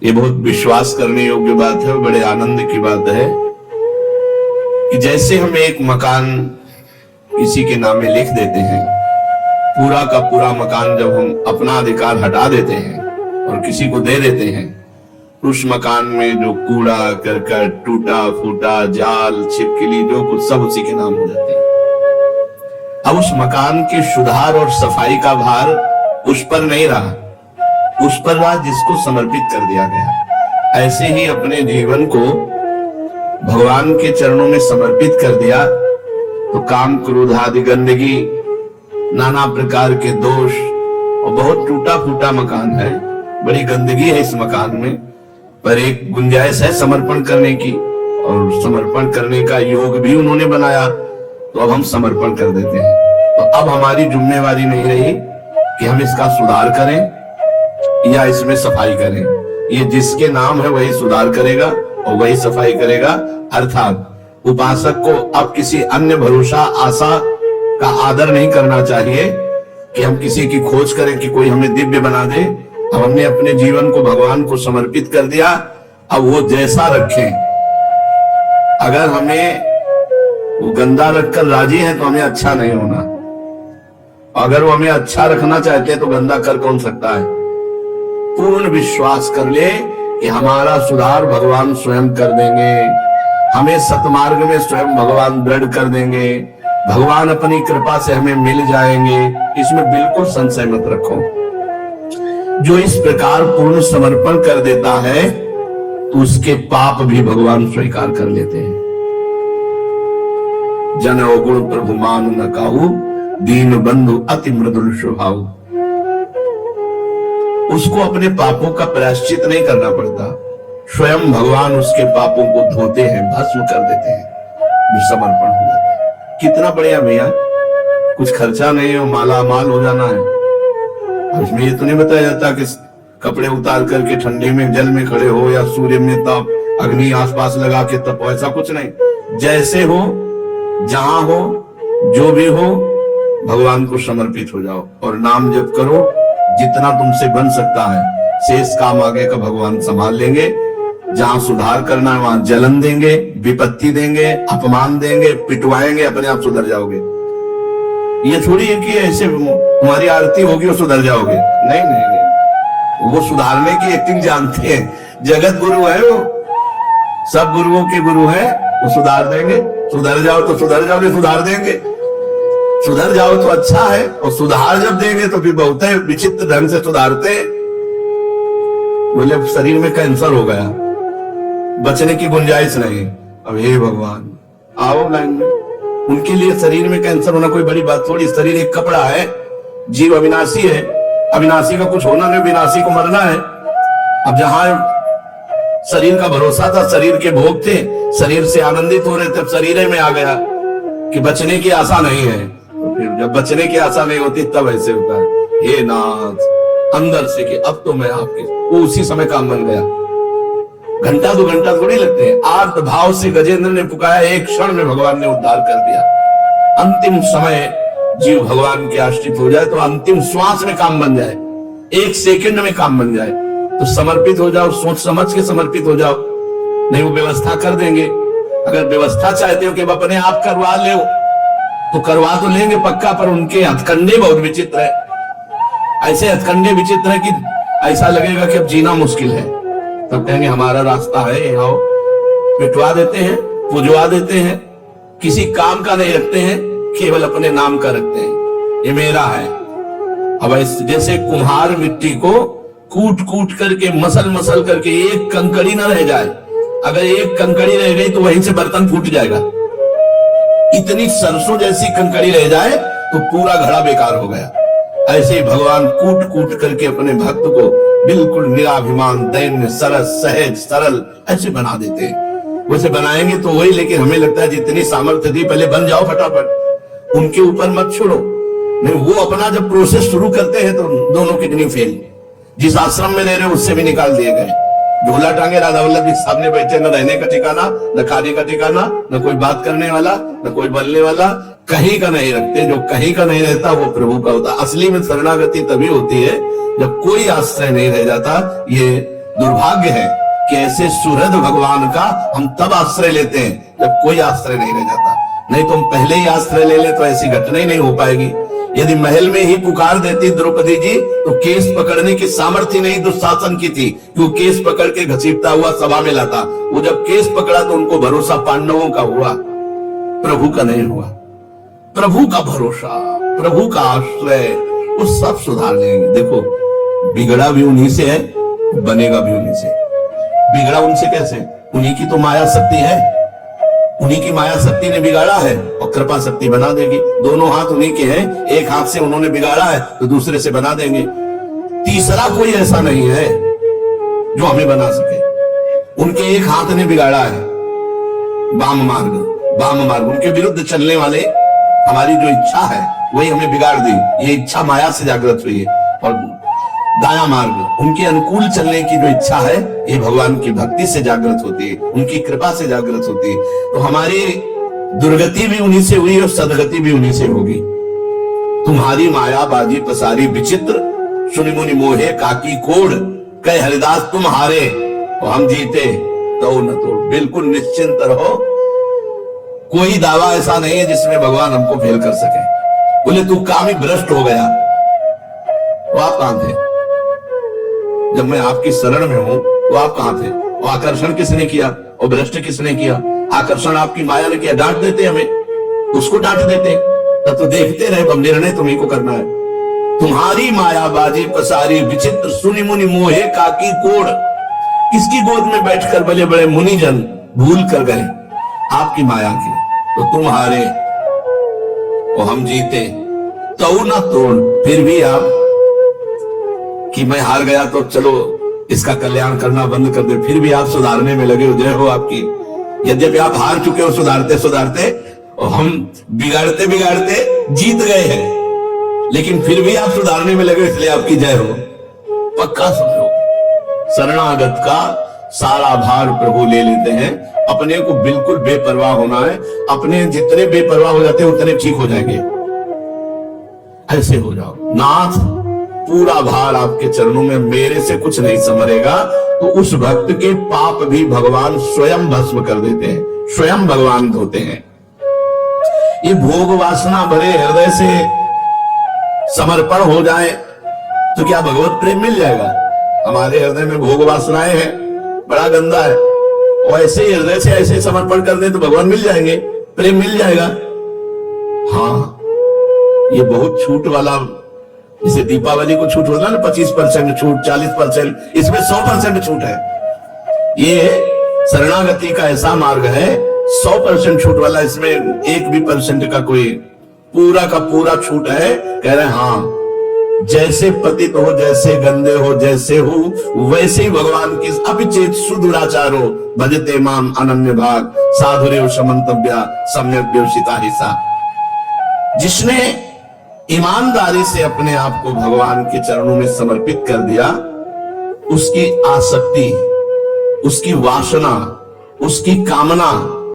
ये बहुत विश्वास करने योग्य बात है और बड़े आनंद की बात है कि जैसे हम एक मकान किसी के नाम में लिख देते हैं, पूरा का पूरा मकान जब हम अपना अधिकार हटा देते हैं और किसी को दे देते हैं, उस मकान में जो कूड़ा करकट, टूटा फूटा, जाल, छिपकली, जो कुछ सब उसी के नाम हो जाते हैं। अब उस मकान के सुधार और सफाई का भार उस पर नहीं रहा, उस पर रहा जिसको समर्पित कर दिया गया। ऐसे ही अपने जीवन को भगवान के चरणों में समर्पित कर दिया तो काम, क्रोध आदि गंदगी, नाना प्रकार के दोष, और बहुत टूटा फूटा मकान है, बड़ी गंदगी है इस मकान में, पर एक गुंजाइश है समर्पण करने की, और समर्पण करने का योग भी उन्होंने बनाया, तो अब हम समर्पण कर देते हैं। तो अब हमारी जिम्मेवारी नहीं रही कि हम इसका सुधार करें या इसमें सफाई करें। ये जिसके नाम है वही सुधार करेगा और वही सफाई करेगा। अर्थात उपासक को अब किसी अन्य भरोसा, आशा का आदर नहीं करना चाहिए कि हम किसी की खोज करें कि कोई हमें दिव्य बना दे। अब हमने अपने जीवन को भगवान को समर्पित कर दिया, अब वो जैसा रखें। अगर हमें वो गंदा रखकर राजी है तो हमें अच्छा नहीं होना, अगर वो हमें अच्छा रखना चाहते हैं तो गंदा कर कौन सकता है। पूर्ण विश्वास कर ले कि हमारा सुधार भगवान स्वयं कर देंगे, हमें सतमार्ग में स्वयं भगवान दृढ़ कर देंगे, भगवान अपनी कृपा से हमें मिल जाएंगे, इसमें बिल्कुल संशय मत रखो। जो इस प्रकार पूर्ण समर्पण कर देता है तो उसके पाप भी भगवान स्वीकार कर लेते हैं। जन अवगुण प्रभु मान न काहू, दीन बंधु अति मृदुल स्वभाव। उसको अपने पापों का प्रायश्चित नहीं करना पड़ता, स्वयं भगवान उसके पापों को धोते हैं, भस्म कर देते हैं, जो समर्पण हो जाता है। कितना बढ़िया भैया, कुछ खर्चा नहीं है, माला माल हो जाना है। इसमें ये तो नहीं बताया जाता कि कपड़े उतार करके ठंडी में जल में खड़े हो या सूर्य में तप, अग्नि आसपास लगा के तप, ऐसा कुछ नहीं। जैसे हो, जहां हो, जो भी हो, भगवान को समर्पित हो जाओ और नाम जप करो। जितना तुमसे बन सकता है, शेष काम आगे का भगवान संभाल लेंगे। जहां सुधार करना है वहां जलन देंगे, विपत्ति देंगे, अपमान देंगे, पिटवाएंगे, अपने आप सुधर जाओगे। ये थोड़ी है कि ऐसे तुम्हारी आरती होगी और सुधर जाओगे, नहीं नहीं नहीं, वो सुधारने की एक्टिंग जानते हैं। जगत गुरु है वो, सब गुरुओं के गुरु है, वो सुधार देंगे। सुधर जाओ तो सुधर जाओगे, सुधार देंगे। सुधर जाओ तो अच्छा है, और सुधार जब देंगे तो फिर बहुत है विचित्र ढंग से सुधारते। बोले शरीर में कैंसर हो गया, बचने की गुंजाइश नहीं। अब हे भगवान आओ लाइन में। उनके लिए शरीर में कैंसर होना कोई बड़ी बात थोड़ी। शरीर एक कपड़ा है, जीव अविनाशी है, अविनाशी का कुछ होना नहीं, विनाशी को मरना है। अब जहां शरीर का भरोसा था, शरीर के भोग थे, शरीर से आनंदित हो रहे थे, शरीर में आ गया कि बचने की आशा नहीं है। तो फिर जब बचने की आशा नहीं होती तब ऐसे होता है, हे नाथ, अंदर से कि अब तो मैं आपके, वो उसी समय काम बन गया। घंटा दो घंटा थोड़ी लगते हैं। आर्त भाव से गजेंद्र ने पुकारा, एक क्षण में भगवान ने उद्धार कर दिया। अंतिम समय जीव भगवान के आश्रित हो जाए तो अंतिम श्वास में काम बन जाए, एक सेकंड में काम बन जाए। तो समर्पित हो जाओ, सोच समझ के समर्पित हो जाओ, नहीं वो व्यवस्था कर देंगे। अगर व्यवस्था चाहते हो कि अपने आप करवा ले तो करवा तो लेंगे पक्का, पर उनके हथकंडे बहुत विचित्र है। ऐसे हथकंडे विचित्र है कि ऐसा लगेगा कि अब जीना मुश्किल है। तब कहेंगे हमारा रास्ता है, आओ। पिटवा देते हैं, पुजवा देते हैं, किसी काम का नहीं रखते हैं, केवल अपने नाम का रखते हैं, ये मेरा है। अब जैसे कुम्हार मिट्टी को कूट कूट करके, मसल मसल करके, एक कंकड़ी न रह जाए। अगर एक कंकड़ी रह गई तो वहीं से बर्तन फूट जाएगा। इतनी सरसों जैसी कंकड़ी रह जाए तो पूरा घड़ा बेकार हो गया। ऐसे ही भगवान कूट कूट करके अपने भक्त को बिल्कुल निराभिमान, दैन्य, सरस, सहज, सरल ऐसे बना देते हैं। वैसे बनाएंगे तो वही, लेकिन हमें लगता है जितनी सामर्थ्य थी पहले बन जाओ फटाफट, उनके ऊपर मत छोड़ो। नहीं, वो अपना जब प्रोसेस शुरू करते हैं तो दोनों किडनी फेल। जिस आश्रम में रह रहे उससे भी निकाल दिए गए। झोला टांगे राधा वल्लभ जी सामने बैठे, न रहने का ठिकाना, न खाने का ठिकाना, न कोई बात करने वाला, न कोई बोलने वाला, कहीं का नहीं रखते। जो कहीं का नहीं रहता वो प्रभु का होता। असली में शरणागति तभी होती है जब कोई आश्रय नहीं रह जाता। ये दुर्भाग्य है कि ऐसे सुहृद भगवान का हम तब आश्रय लेते हैं जब कोई आश्रय नहीं रह जाता। नहीं तो हम पहले ही आश्रय ले ले तो ऐसी घटना ही नहीं हो पाएगी। यदि महल में ही पुकार देती द्रौपदी जी तो केस पकड़ने की सामर्थ्य नहीं दुशासन की थी, क्यों केस पकड़ के घसीटता हुआ सभा में लाता। वो जब केस पकड़ा तो उनको भरोसा पांडवों का हुआ, प्रभु का नहीं हुआ। प्रभु का भरोसा, प्रभु का आश्रय, वो सब सुधार लेंगे। देखो बिगड़ा भी उन्हीं से है, बनेगा भी उन्हीं से। बिगड़ा उनसे कैसे? उन्हीं की तो माया शक्ति है, उन्हीं की माया शक्ति ने बिगाड़ा है और कृपा शक्ति बना देगी। दोनों हाथ उन्हीं के हैं, एक हाथ से उन्होंने बिगाड़ा है तो दूसरे से बना देंगे। तीसरा कोई ऐसा नहीं है जो हमें बना सके। उनके एक हाथ ने बिगाड़ा है वाम मार्ग, उनके विरुद्ध चलने वाले हमारी जो इच्छा है वही हमें बिगाड़ दी। ये इच्छा माया से जागृत हुई है। और दाया मार्ग, उनके अनुकूल चलने की जो इच्छा है ये भगवान की भक्ति से जागृत होती है, उनकी कृपा से जागृत होती है। तो हमारी दुर्गति भी उन्हीं से हुई और सदगति भी उन्हीं से होगी। तुम्हारी माया बाजी पसारी विचित्र, सुनि मुनि मोहे काकी कोड़, कहे हरिदास तुम हारे और हम जीते तो न तोड़। बिल्कुल निश्चिंत रहो, कोई दावा ऐसा नहीं है जिसमें भगवान हमको फेल कर सके। बोले तू कामी भ्रष्ट हो गया, तो आप कहां थे जब मैं आपकी शरण में हूं? तो आप कहां थे? वो आकर्षण किसने किया और भ्रष्ट किसने किया? आकर्षण आपकी माया ने किया। डांट देते हमें, उसको डांट देते तब तो देखते रहे, अब निर्णय तुम्हीं को करना है। तुम्हारी माया बाजी पसारी विचित्र, सुनि मुनि मोहे काकी कोड़। किसकी गोद में बैठकर बड़े बड़े मुनिजन भूल कर गए आपकी माया की, तो तुम हारे और हम जीते तो न तोड़। फिर भी आप कि मैं हार गया तो चलो इसका कल्याण करना बंद कर दे, फिर भी आप सुधारने में लगे हो। जय हो आपकी। यद्यपि आप हार चुके हो सुधारते सुधारते और हम बिगाड़ते बिगाड़ते जीत गए हैं, लेकिन फिर भी आप सुधारने में लगे, इसलिए आपकी जय हो। पक्का समझो, शरणागत का सारा भार प्रभु ले लेते हैं। अपने को बिल्कुल बेपरवाह होना है। अपने जितने बेपरवाह हो जाते हैं उतने ठीक हो जाएंगे। ऐसे हो जाओ, नाथ पूरा भार आपके चरणों में, मेरे से कुछ नहीं संभलेगा। तो उस भक्त के पाप भी भगवान स्वयं भस्म कर देते हैं, स्वयं भगवान धोते हैं। ये भोग वासना भरे हृदय से समर्पण हो जाए तो क्या भगवत प्रेम मिल जाएगा? हमारे हृदय में भोग वासनाएं हैं, बड़ा गंदा है, और ऐसे हृदय से ऐसे समर्पण कर दे तो भगवान मिल जाएंगे, प्रेम मिल जाएगा। हाँ, ये बहुत छूट वाला, जैसे दीपावली को छूट होता है ना, 25% छूट, 40%, इसमें 100% छूट है। ये शरणागति का ऐसा मार्ग है 100% छूट वाला, इसमें 1% का कोई पूरा का पूरा छूट है। कह रहे हैं हाँ, जैसे पतित हो, जैसे गंदे हो, जैसे हो वैसे ही भगवान की अपिचेत सुदुराचारो भजते माम अनन्य भाग साधुरेव समन्तव्या सम्यक व्यवसिता हिस्सा। जिसने ईमानदारी से अपने आप को भगवान के चरणों में समर्पित कर दिया, उसकी आसक्ति, उसकी वासना, उसकी कामना